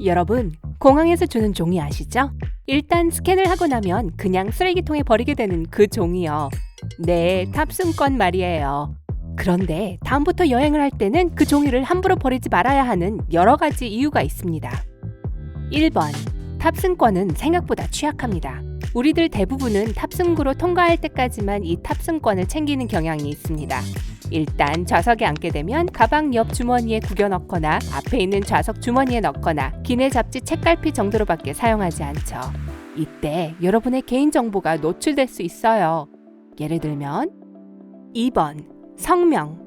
여러분, 공항에서 주는 종이 아시죠? 일단 스캔을 하고 나면 그냥 쓰레기통에 버리게 되는 그 종이요. 네, 탑승권 말이에요. 그런데 다음부터 여행을 할 때는 그 종이를 함부로 버리지 말아야 하는 여러 가지 이유가 있습니다. 1번, 탑승권은 생각보다 취약합니다. 우리들 대부분은 탑승구로 통과할 때까지만 이 탑승권을 챙기는 경향이 있습니다. 일단 좌석에 앉게 되면 가방 옆 주머니에 구겨 넣거나 앞에 있는 좌석 주머니에 넣거나 기내 잡지 책갈피 정도로밖에 사용하지 않죠. 이때 여러분의 개인정보가 노출될 수 있어요. 예를 들면 2번, 성명.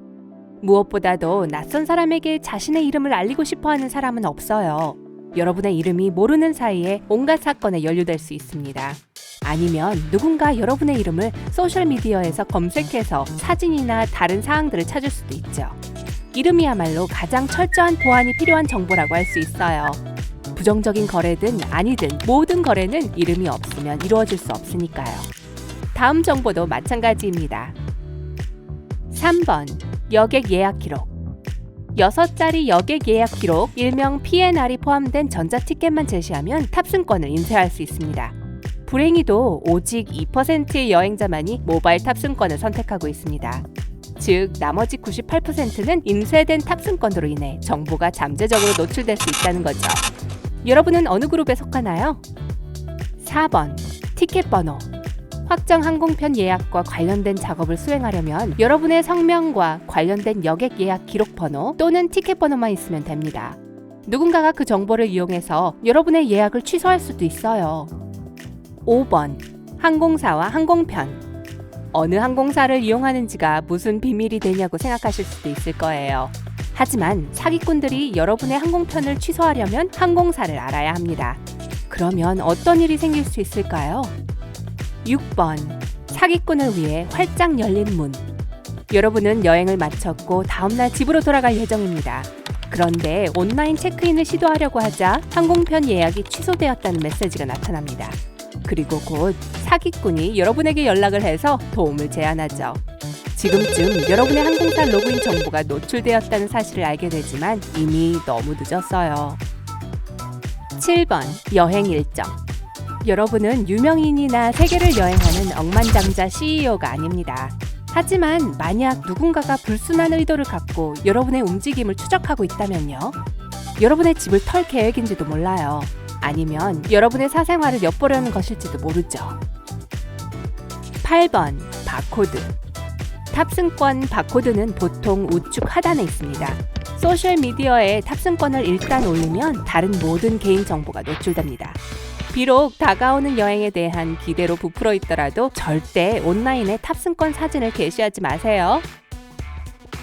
무엇보다도 낯선 사람에게 자신의 이름을 알리고 싶어하는 사람은 없어요. 여러분의 이름이 모르는 사이에 온갖 사건에 연루될 수 있습니다. 아니면 누군가 여러분의 이름을 소셜미디어에서 검색해서 사진이나 다른 사항들을 찾을 수도 있죠. 이름이야말로 가장 철저한 보안이 필요한 정보라고 할 수 있어요. 부정적인 거래든 아니든 모든 거래는 이름이 없으면 이루어질 수 없으니까요. 다음 정보도 마찬가지입니다. 3번, 여객 예약 기록. 6자리 여객 예약 기록, 일명 PNR이 포함된 전자티켓만 제시하면 탑승권을 인쇄할 수 있습니다. 불행히도 오직 2%의 여행자만이 모바일 탑승권을 선택하고 있습니다. 즉, 나머지 98%는 인쇄된 탑승권으로 인해 정보가 잠재적으로 노출될 수 있다는 거죠. 여러분은 어느 그룹에 속하나요? 4번, 티켓 번호. 확정 항공편 예약과 관련된 작업을 수행하려면 여러분의 성명과 관련된 여객 예약 기록 번호 또는 티켓 번호만 있으면 됩니다. 누군가가 그 정보를 이용해서 여러분의 예약을 취소할 수도 있어요. 5번, 항공사와 항공편. 어느 항공사를 이용하는지가 무슨 비밀이 되냐고 생각하실 수도 있을 거예요. 하지만 사기꾼들이 여러분의 항공편을 취소하려면 항공사를 알아야 합니다. 그러면 어떤 일이 생길 수 있을까요? 6번, 사기꾼을 위해 활짝 열린 문. 여러분은 여행을 마쳤고 다음날 집으로 돌아갈 예정입니다. 그런데 온라인 체크인을 시도하려고 하자 항공편 예약이 취소되었다는 메시지가 나타납니다. 그리고 곧 사기꾼이 여러분에게 연락을 해서 도움을 제안하죠. 지금쯤 여러분의 항공사 로그인 정보가 노출되었다는 사실을 알게 되지만 이미 너무 늦었어요. 7번, 여행 일정. 여러분은 유명인이나 세계를 여행하는 억만장자 CEO가 아닙니다. 하지만 만약 누군가가 불순한 의도를 갖고 여러분의 움직임을 추적하고 있다면요. 여러분의 집을 털 계획인지도 몰라요. 아니면 여러분의 사생활을 엿보려는 것일지도 모르죠. 8번, 바코드. 탑승권 바코드는 보통 우측 하단에 있습니다. 소셜미디어에 탑승권을 일단 올리면 다른 모든 개인정보가 노출됩니다. 비록 다가오는 여행에 대한 기대로 부풀어 있더라도 절대 온라인에 탑승권 사진을 게시하지 마세요.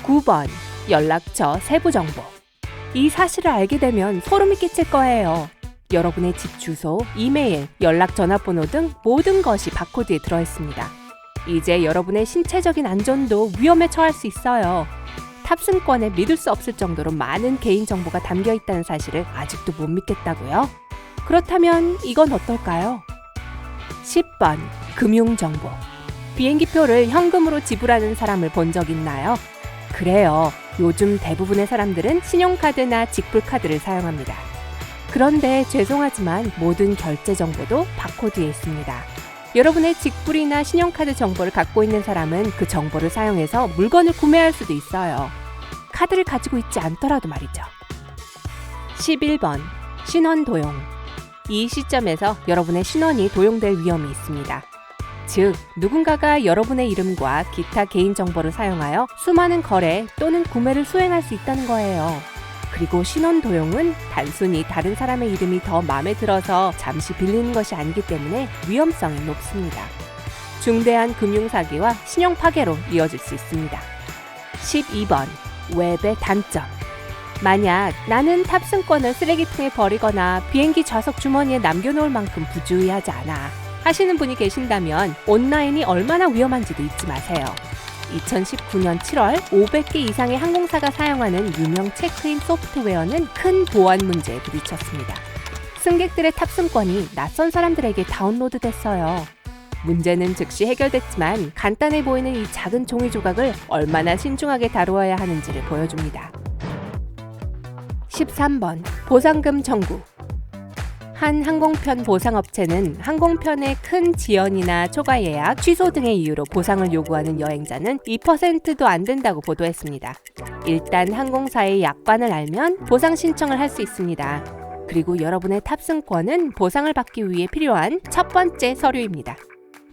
9번, 연락처 세부 정보. 이 사실을 알게 되면 소름이 끼칠 거예요. 여러분의 집 주소, 이메일, 연락 전화번호 등 모든 것이 바코드에 들어있습니다. 이제 여러분의 신체적인 안전도 위험에 처할 수 있어요. 탑승권에 믿을 수 없을 정도로 많은 개인정보가 담겨있다는 사실을 아직도 못 믿겠다고요? 그렇다면 이건 어떨까요? 10번, 금융정보. 비행기표를 현금으로 지불하는 사람을 본 적 있나요? 그래요. 요즘 대부분의 사람들은 신용카드나 직불카드를 사용합니다. 그런데 죄송하지만 모든 결제 정보도 바코드에 있습니다. 여러분의 직불이나 신용카드 정보를 갖고 있는 사람은 그 정보를 사용해서 물건을 구매할 수도 있어요. 카드를 가지고 있지 않더라도 말이죠. 11번, 신원 도용. 이 시점에서 여러분의 신원이 도용될 위험이 있습니다. 즉, 누군가가 여러분의 이름과 기타 개인정보를 사용하여 수많은 거래 또는 구매를 수행할 수 있다는 거예요. 그리고 신원 도용은 단순히 다른 사람의 이름이 더 마음에 들어서 잠시 빌리는 것이 아니기 때문에 위험성이 높습니다. 중대한 금융사기와 신용 파괴로 이어질 수 있습니다. 12번, 웹의 단점. 만약 나는 탑승권을 쓰레기통에 버리거나 비행기 좌석 주머니에 남겨놓을 만큼 부주의하지 않아 하시는 분이 계신다면 온라인이 얼마나 위험한지도 잊지 마세요. 2019년 7월 500개 이상의 항공사가 사용하는 유명 체크인 소프트웨어는 큰 보안 문제에 부딪혔습니다. 승객들의 탑승권이 낯선 사람들에게 다운로드됐어요. 문제는 즉시 해결됐지만 간단해 보이는 이 작은 종이 조각을 얼마나 신중하게 다루어야 하는지를 보여줍니다. 13번, 보상금 청구. 한 항공편 보상업체는 항공편의 큰 지연이나 초과 예약, 취소 등의 이유로 보상을 요구하는 여행자는 2%도 안 된다고 보도했습니다. 일단 항공사의 약관을 알면 보상 신청을 할 수 있습니다. 그리고 여러분의 탑승권은 보상을 받기 위해 필요한 첫 번째 서류입니다.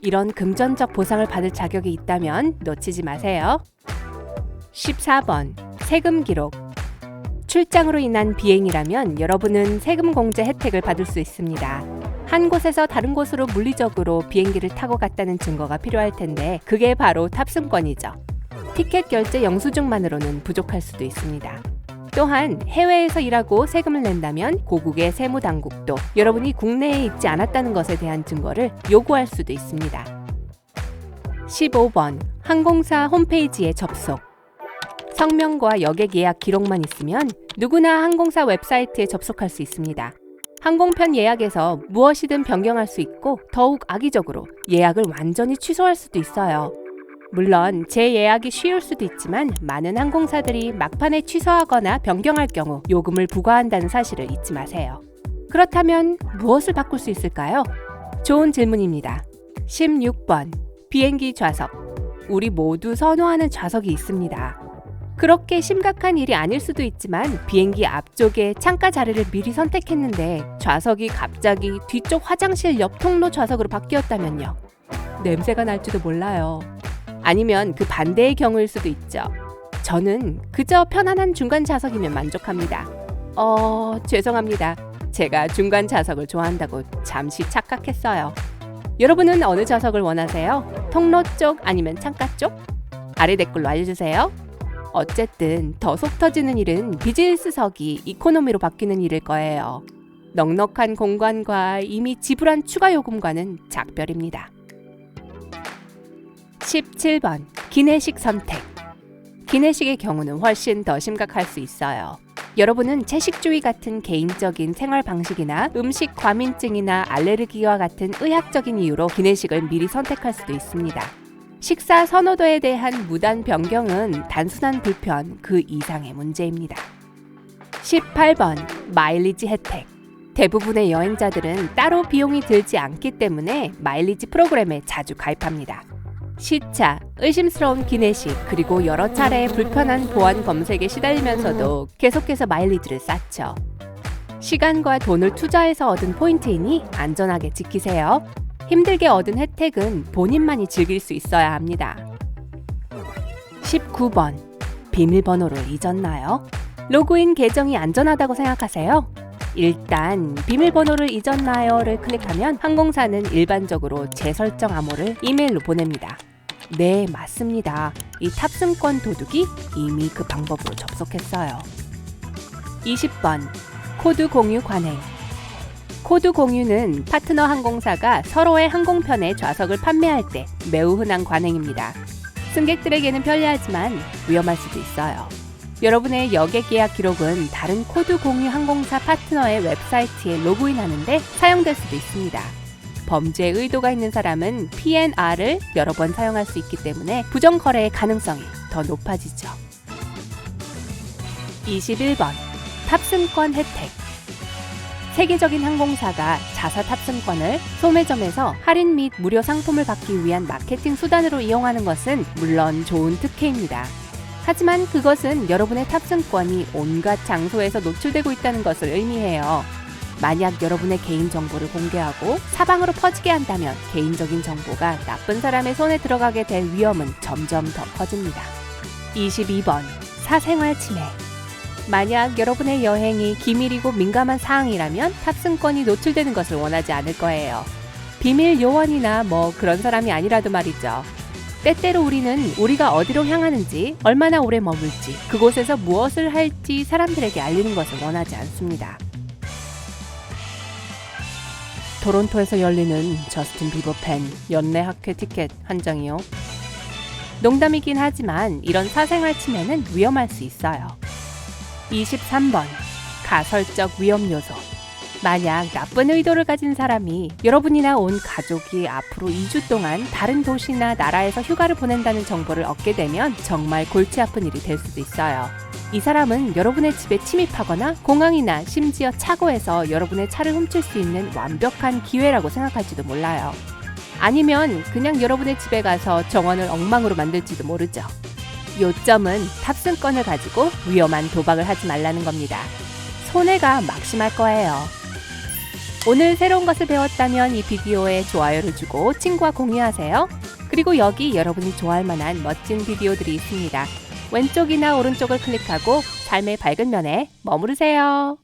이런 금전적 보상을 받을 자격이 있다면 놓치지 마세요. 14번 세금 기록. 출장으로 인한 비행이라면 여러분은 세금 공제 혜택을 받을 수 있습니다. 한 곳에서 다른 곳으로 물리적으로 비행기를 타고 갔다는 증거가 필요할 텐데 그게 바로 탑승권이죠. 티켓 결제 영수증만으로는 부족할 수도 있습니다. 또한 해외에서 일하고 세금을 낸다면 고국의 세무당국도 여러분이 국내에 있지 않았다는 것에 대한 증거를 요구할 수도 있습니다. 15번 항공사 홈페이지에 접속. 성명과 여객 예약 기록만 있으면 누구나 항공사 웹사이트에 접속할 수 있습니다. 항공편 예약에서 무엇이든 변경할 수 있고 더욱 악의적으로 예약을 완전히 취소할 수도 있어요. 물론 재예약이 쉬울 수도 있지만 많은 항공사들이 막판에 취소하거나 변경할 경우 요금을 부과한다는 사실을 잊지 마세요. 그렇다면 무엇을 바꿀 수 있을까요? 좋은 질문입니다. 16번 비행기 좌석. 우리 모두 선호하는 좌석이 있습니다. 그렇게 심각한 일이 아닐 수도 있지만 비행기 앞쪽에 창가 자리를 미리 선택했는데 좌석이 갑자기 뒤쪽 화장실 옆 통로 좌석으로 바뀌었다면요. 냄새가 날지도 몰라요. 아니면 그 반대의 경우일 수도 있죠. 저는 그저 편안한 중간 좌석이면 만족합니다. 죄송합니다. 제가 중간 좌석을 좋아한다고 잠시 착각했어요. 여러분은 어느 좌석을 원하세요? 통로 쪽 아니면 창가 쪽? 아래 댓글로 알려주세요. 어쨌든 더 속 터지는 일은 비즈니스석이 이코노미로 바뀌는 일일 거예요. 넉넉한 공간과 이미 지불한 추가 요금과는 작별입니다. 17번 기내식 선택. 기내식의 경우는 훨씬 더 심각할 수 있어요. 여러분은 채식주의 같은 개인적인 생활 방식이나 음식 과민증이나 알레르기와 같은 의학적인 이유로 기내식을 미리 선택할 수도 있습니다. 식사 선호도에 대한 무단 변경은 단순한 불편 그 이상의 문제입니다. 18번 마일리지 혜택. 대부분의 여행자들은 따로 비용이 들지 않기 때문에 마일리지 프로그램에 자주 가입합니다. 시차, 의심스러운 기내식, 그리고 여러 차례의 불편한 보안 검색에 시달리면서도 계속해서 마일리지를 쌓죠. 시간과 돈을 투자해서 얻은 포인트이니 안전하게 지키세요. 힘들게 얻은 혜택은 본인만이 즐길 수 있어야 합니다. 19번 비밀번호를 잊었나요? 로그인 계정이 안전하다고 생각하세요? 일단 비밀번호를 잊었나요를 클릭하면 항공사는 일반적으로 재설정 암호를 이메일로 보냅니다. 네, 맞습니다. 이 탑승권 도둑이 이미 그 방법으로 접속했어요. 20번 코드 공유 관행. 코드 공유는 파트너 항공사가 서로의 항공편의 좌석을 판매할 때 매우 흔한 관행입니다. 승객들에게는 편리하지만 위험할 수도 있어요. 여러분의 여객 예약 기록은 다른 코드 공유 항공사 파트너의 웹사이트에 로그인하는데 사용될 수도 있습니다. 범죄 의도가 있는 사람은 PNR을 여러 번 사용할 수 있기 때문에 부정 거래의 가능성이 더 높아지죠. 21번 탑승권 혜택. 세계적인 항공사가 자사 탑승권을 소매점에서 할인 및 무료 상품을 받기 위한 마케팅 수단으로 이용하는 것은 물론 좋은 특혜입니다. 하지만 그것은 여러분의 탑승권이 온갖 장소에서 노출되고 있다는 것을 의미해요. 만약 여러분의 개인정보를 공개하고 사방으로 퍼지게 한다면 개인적인 정보가 나쁜 사람의 손에 들어가게 될 위험은 점점 더 커집니다. 22번 사생활 침해. 만약 여러분의 여행이 기밀이고 민감한 사항이라면 탑승권이 노출되는 것을 원하지 않을 거예요. 비밀 요원이나 그런 사람이 아니라도 말이죠. 때때로 우리는 우리가 어디로 향하는지, 얼마나 오래 머물지, 그곳에서 무엇을 할지 사람들에게 알리는 것을 원하지 않습니다. 토론토에서 열리는 저스틴 비버 팬 연례 학회 티켓 한 장이요. 농담이긴 하지만 이런 사생활 침해는 위험할 수 있어요. 23번 가설적 위험 요소. 만약 나쁜 의도를 가진 사람이 여러분이나 온 가족이 앞으로 2주 동안 다른 도시나 나라에서 휴가를 보낸다는 정보를 얻게 되면 정말 골치 아픈 일이 될 수도 있어요. 이 사람은 여러분의 집에 침입하거나 공항이나 심지어 차고에서 여러분의 차를 훔칠 수 있는 완벽한 기회라고 생각할지도 몰라요. 아니면 그냥 여러분의 집에 가서 정원을 엉망으로 만들지도 모르죠. 요점은 탑승권을 가지고 위험한 도박을 하지 말라는 겁니다. 손해가 막심할 거예요. 오늘 새로운 것을 배웠다면 이 비디오에 좋아요를 주고 친구와 공유하세요. 그리고 여기 여러분이 좋아할 만한 멋진 비디오들이 있습니다. 왼쪽이나 오른쪽을 클릭하고 삶의 밝은 면에 머무르세요.